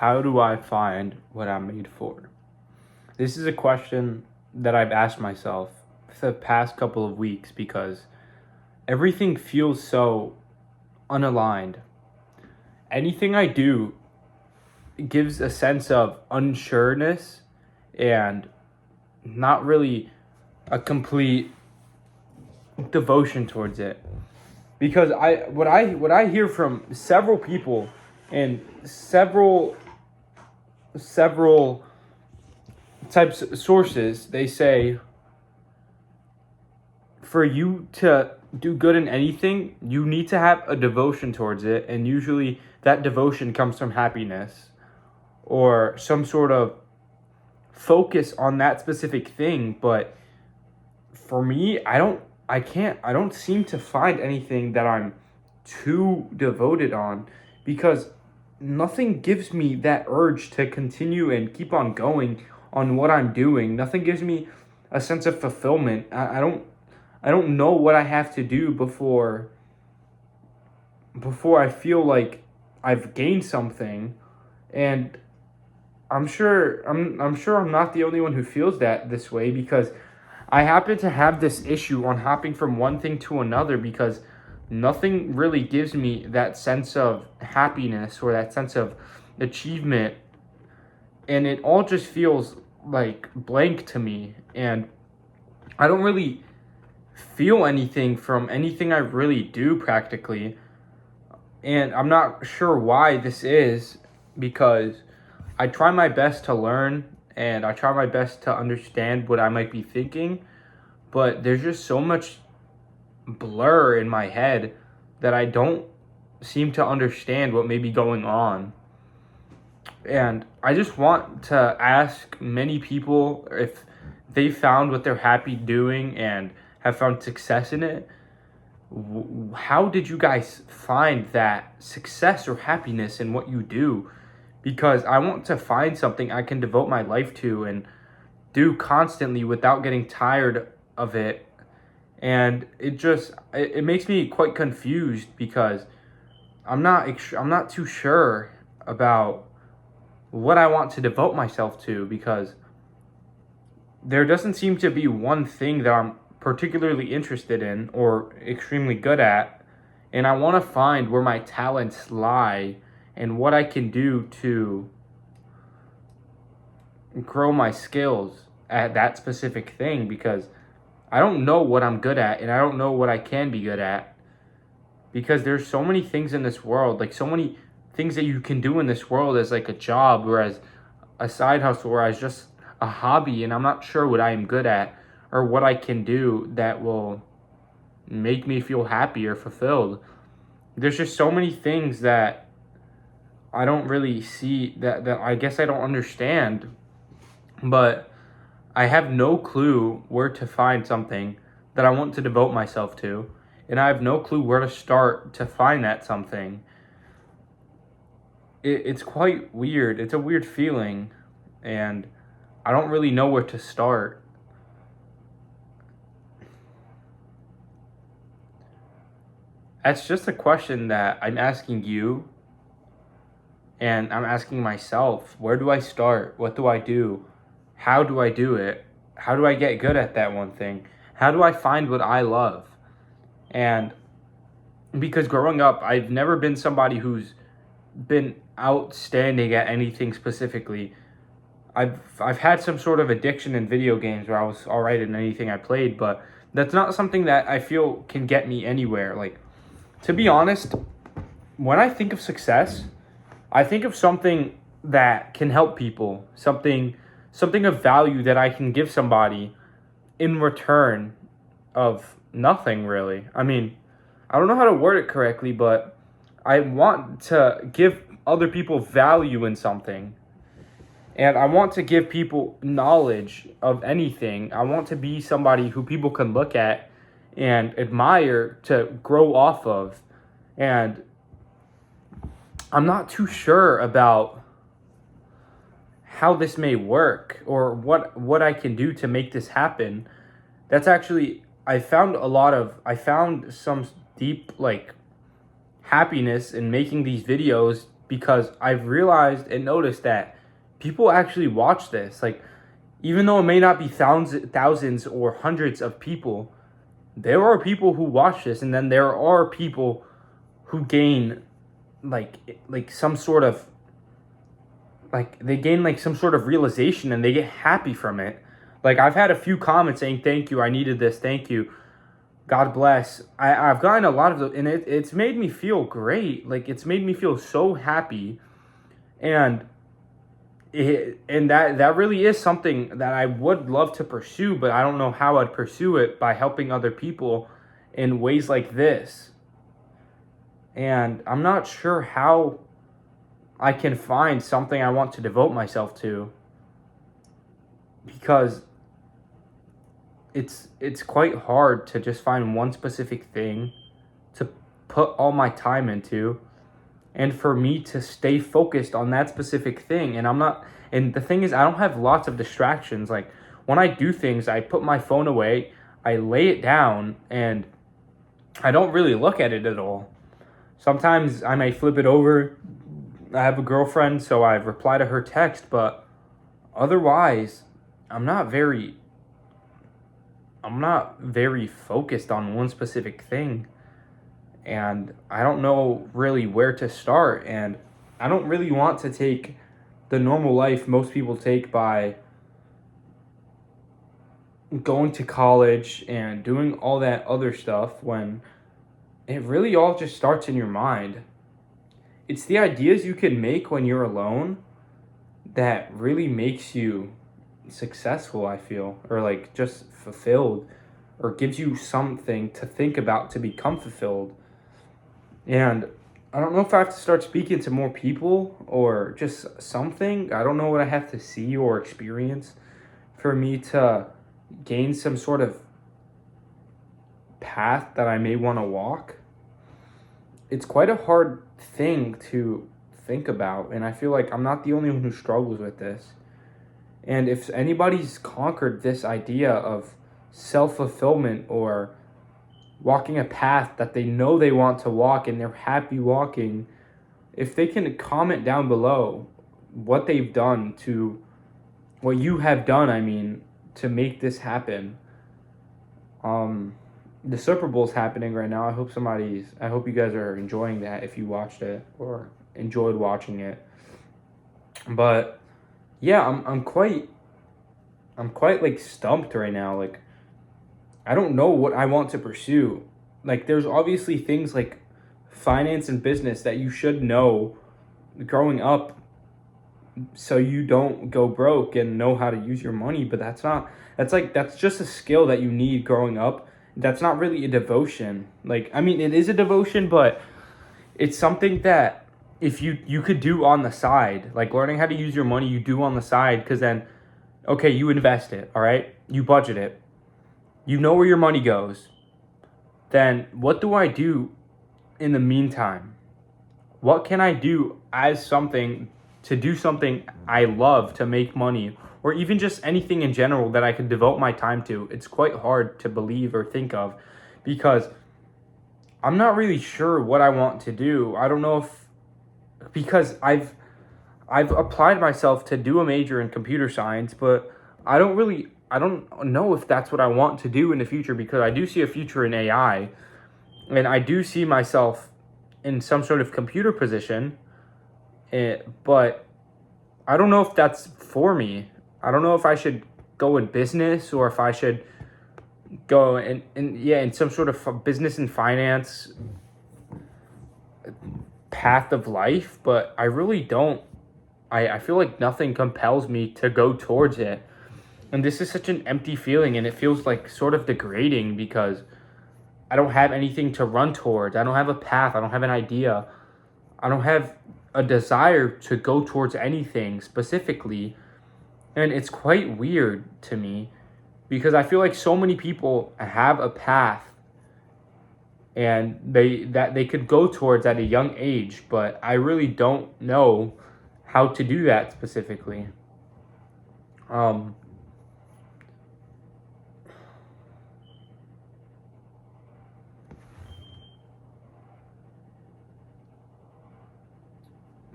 How do I find what I'm made for? This is a question that I've asked myself for the past couple of weeks because everything feels so unaligned. Anything I do gives a sense of unsureness and not really a complete devotion towards it. Because what I hear from several people and several types of sources, they say for you to do good in anything, you need to have a devotion towards it, and usually that devotion comes from happiness or some sort of focus on that specific thing. But for me, I don't seem to find anything that I'm too devoted on because nothing gives me that urge to continue and keep on going on what I'm doing. Nothing gives me a sense of fulfillment. I don't know what I have to do before I feel like I've gained something. And I'm sure I'm not the only one who feels that this way because I happen to have this issue on hopping from one thing to another because nothing really gives me that sense of happiness or that sense of achievement, and it all just feels like blank to me, and I don't really feel anything from anything I really do practically. And I'm not sure why this is because I try my best to learn and I try my best to understand what I might be thinking, but there's just so much blur in my head that I don't seem to understand what may be going on. And I just want to ask many people if they found what they're happy doing and have found success in it. How did you guys find that success or happiness in what you do? Because I want to find something I can devote my life to and do constantly without getting tired of it. And it makes me quite confused because I'm not too sure about what I want to devote myself to because there doesn't seem to be one thing that I'm particularly interested in or extremely good at, and I want to find where my talents lie and what I can do to grow my skills at that specific thing because I don't know what I'm good at and I don't know what I can be good at because there's so many things in this world, like so many things that you can do in this world as like a job or as a side hustle or as just a hobby, and I'm not sure what I am good at or what I can do that will make me feel happy or fulfilled. There's just so many things that I don't really see that I guess I don't understand, but I have no clue where to find something that I want to devote myself to, and I have no clue where to start to find that something. It's quite weird. It's a weird feeling, and I don't really know where to start. That's just a question that I'm asking you, and I'm asking myself. Where do I start? What do I do? How do I do it? How do I get good at that one thing? How do I find what I love? And because growing up, I've never been somebody who's been outstanding at anything specifically. I've had some sort of addiction in video games where I was all right in anything I played, but that's not something that I feel can get me anywhere. Like, to be honest, when I think of success, I think of something that can help people, something of value that I can give somebody in return of nothing really. I mean, I don't know how to word it correctly, but I want to give other people value in something. And I want to give people knowledge of anything. I want to be somebody who people can look at and admire to grow off of. And I'm not too sure about how this may work or what I can do to make this happen. That's actually I found some deep like happiness in making these videos because I've realized and noticed that people actually watch this. Like, even though it may not be thousands or hundreds of people, there are people who watch this, and then there are people who gain like some sort of they gain like some sort of realization and they get happy from it. Like, I've had a few comments saying thank you, I needed this, thank you, God bless. I've gotten a lot of those, and it's made me feel great. Like, it's made me feel so happy, and that really is something that I would love to pursue, but I don't know how I'd pursue it by helping other people in ways like this. And I'm not sure how I can find something I want to devote myself to, because it's quite hard to just find one specific thing to put all my time into, and for me to stay focused on that specific thing. And the thing is, I don't have lots of distractions. Like, when I do things, I put my phone away, I lay it down, and I don't really look at it at all. Sometimes I may flip it over. I have a girlfriend, so I reply to her text, but otherwise, I'm not very focused on one specific thing, and I don't know really where to start, and I don't really want to take the normal life most people take by going to college and doing all that other stuff, when it really all just starts in your mind. It's the ideas you can make when you're alone that really makes you successful, I feel, or like just fulfilled, or gives you something to think about to become fulfilled. And I don't know if I have to start speaking to more people or just something. I don't know what I have to see or experience for me to gain some sort of path that I may want to walk. It's quite a hard thing to think about, and I feel like I'm not the only one who struggles with this. And if anybody's conquered this idea of self-fulfillment or walking a path that they know they want to walk and they're happy walking, if they can comment down below what they've done to, what you have done, I mean, to make this happen. The Super Bowl's happening right now. I hope you guys are enjoying that if you watched it or enjoyed watching it. But yeah, I'm quite like stumped right now. Like, I don't know what I want to pursue. Like, there's obviously things like finance and business that you should know growing up, so you don't go broke and know how to use your money. But that's just a skill that you need growing up. That's not really a devotion. Like, I mean, it is a devotion, but it's something that if you could do on the side. Like, learning how to use your money, you do on the side, because then, okay, you invest it, all right? You budget it. You know where your money goes. Then what do I do in the meantime? What can I do as something to do something I love to make money, or even just anything in general that I could devote my time to? It's quite hard to believe or think of, because I'm not really sure what I want to do. I don't know if, because I've applied myself to do a major in computer science, but I don't know if that's what I want to do in the future, because I do see a future in AI, and I do see myself in some sort of computer position, but I don't know if that's for me. I don't know if I should go in business, or if I should go in some sort of business and finance path of life, but I really don't. I feel like nothing compels me to go towards it. And this is such an empty feeling, and it feels like sort of degrading, because I don't have anything to run towards. I don't have a path. I don't have an idea. I don't have a desire to go towards anything specifically. And it's quite weird to me, because I feel like so many people have a path and they could go towards at a young age, but I really don't know how to do that specifically.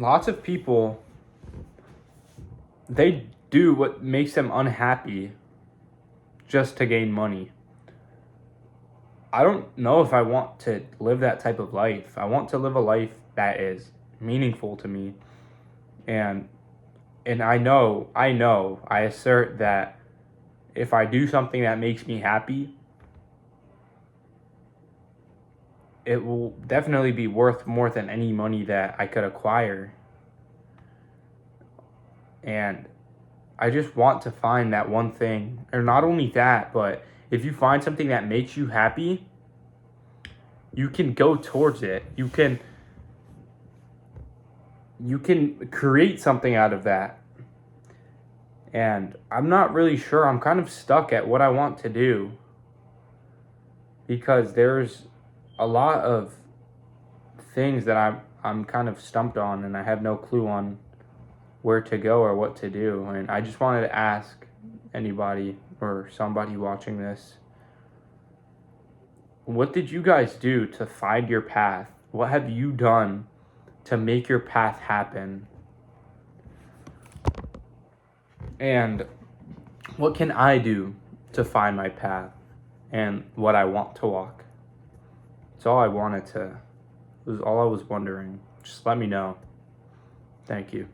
lots of people, they do what makes them unhappy just to gain money. I don't know if I want to live that type of life. I want to live a life that is meaningful to me. And I assert that if I do something that makes me happy, it will definitely be worth more than any money that I could acquire. And I just want to find that one thing. Or not only that, but if you find something that makes you happy, you can go towards it. You can create something out of that. And I'm not really sure. I'm kind of stuck at what I want to do, because there's a lot of things that I'm kind of stumped on, and I have no clue on where to go or what to do. And I just wanted to ask anybody or somebody watching this, what did you guys do to find your path? What have you done to make your path happen? And what can I do to find my path and what I want to walk? It's all I wanted to, it was all I was wondering. Just let me know. Thank you.